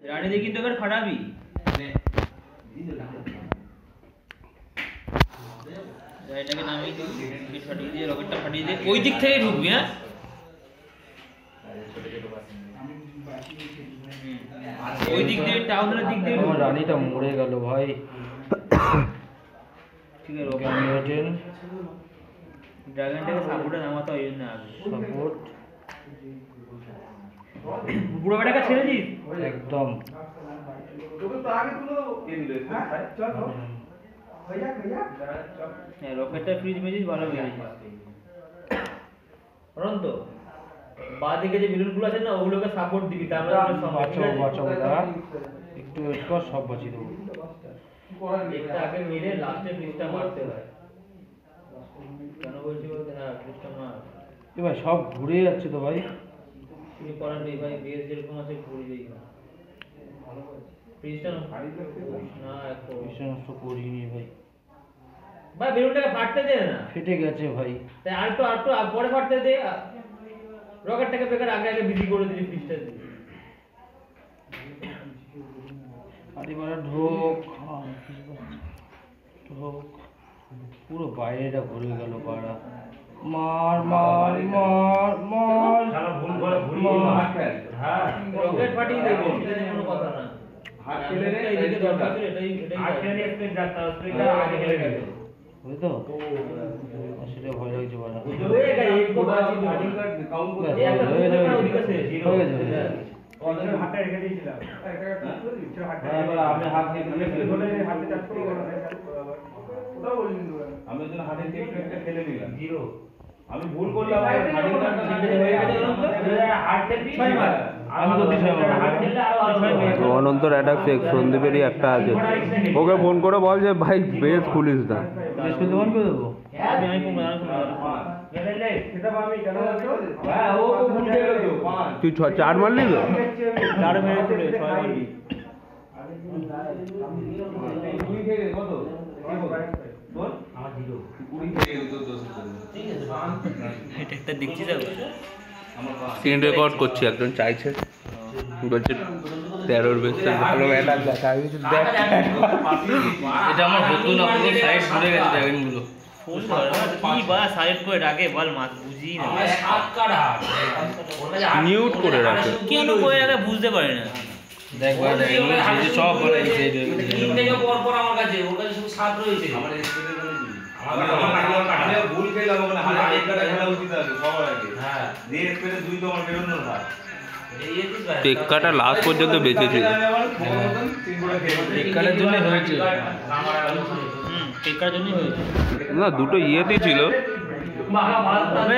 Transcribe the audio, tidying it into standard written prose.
রানী দেখি তো এবার ফাটাবি এটাকে নামিয়ে দিই ফাটিয়ে দিয়ে রকেটটা ফাটিয়ে দিয়ে ওই দিক থেকে ঢুকবি হ্যাঁ ওই দিক দিয়ে টাউনের দিক দিয়ে আমার রানীটা মরে গেল ভাই ঠিক আছে রকেট ড্রাগনটাকে সাপোর্টে নামাতে হয় না আগে সাপোর্ট বুড়ো বেটাকে ছেড়ে দিস একদম হ্যাঁ রকেটটা ফ্রিজ মেজিস ভালো বেরিয়েছে অনন্ত বাঁ দিকে যে বেলুনগুলো আছে না ওগুলোকে সাপোর্ট দিবি তাহলে বাঁচাবো দাঁড়া একটু ওয়েট কর সব বাঁচিয়ে দেবো একটা আগে মেরে লাস্টে ফ্রিজটা মারতে হয় কেন বলছি বলতে হ্যাঁ ফ্রিজটা মার ভাই সব ঘুরে যাচ্ছে তো ভাই তুমি করার নেই ভাই বেস যেরকম আছে ঘুরে যাই ফ্রিজটা না একটু নষ্ট করিনি ভাই ভাই বেলুনটাকে ফাটতে দে না ফেটে গেছে ভাই তাই আর তো পরে ফাটতে দে রকেটটাকে বেকার আগে আগে বিজি করে দিলি ফ্রিজটা দিয়ে আরে বাড়া ঢোক ঢোক পুরো বাইরেটা ঘুরে গেল পাড়া মার মার মার মার শালা ভুল করে ঘুরিয়ে হাত ফেল হ্যাঁ রকেট ফাটিয়ে দেবে সেটা কোনো কথা না হাত ফেলে রে এইদিকে দরকার ছিল এটাই হাত ফেলে স্পিড যাচ্ছে স্পিডটা আগে ফেলে গেছে বুঝতো সেটা ভয় লাগছে বাড়া হয়ে গেছে একটু বাকি স্টার্টিং কাট কাউন্ট করে এই একটা হয়ে যাবে, ওদিকে আছে জিরো হয়ে যাবে। কলের হাতটা রেখে দিয়েছিলাম আমি হাত দিয়ে আমি ওই জন্য হাতের টেপ একটা ফেলে দিলাম জিরো আমি ভুল করলাম হয়ে গেছে হাত টেপ আমি তো দিশা অনন্তর অ্যাটাক চেক সন্দীপেরই একটা আছে ওকে ফোন করে বল যে ভাই বেশ খুলিস না স্কুল দোকান করে দেবো আমি কোন হ্যাঁ ও ভুল গেল তো 5 তুই 4 মারলি তো চার মেরে তুলে 6 মারবি দুই থেকে কত তোর আমার জিরো 20 থেকে তো 10 ঠিক আছে এটা একটা দেখছি যাও স্ক্রিন রেকর্ড করছি একজন চাইছে বলছে 13 বেশি ভালো অ্যাটাক দেখা আমি কিছু দেখ এটা আমার হতো না পুরো সাইড ঘুরে গেছে ড্রাগনগুলো ফোন কর কি বা সাইড করে রাখে বল মাছ বুঝি না মিউট করে রাখে কেন করে রাখে বুঝতে পারি না দেখ ভাই ড্রাগনগুলো যে সব বলে দিছে তিন থেকে পর আমার কাছে ওর কাছে শুধু 7 রয়েছে আমার স্পিডে আমি ভুল খেলাম ওখানে হাতে টেপ কাটা খেলা উচিত আছে সবার আগে হ্যাঁ যে স্পিডে দুই তো আমার বেরোনোর ভাই টেক্কাটা লাস্ট পর্যন্ত বেঁচে ছিল টেক্কারের জন্য হয়েছে টেকার জন্যই হয়েছে না দুটো ইয়েতেই ছিল তবে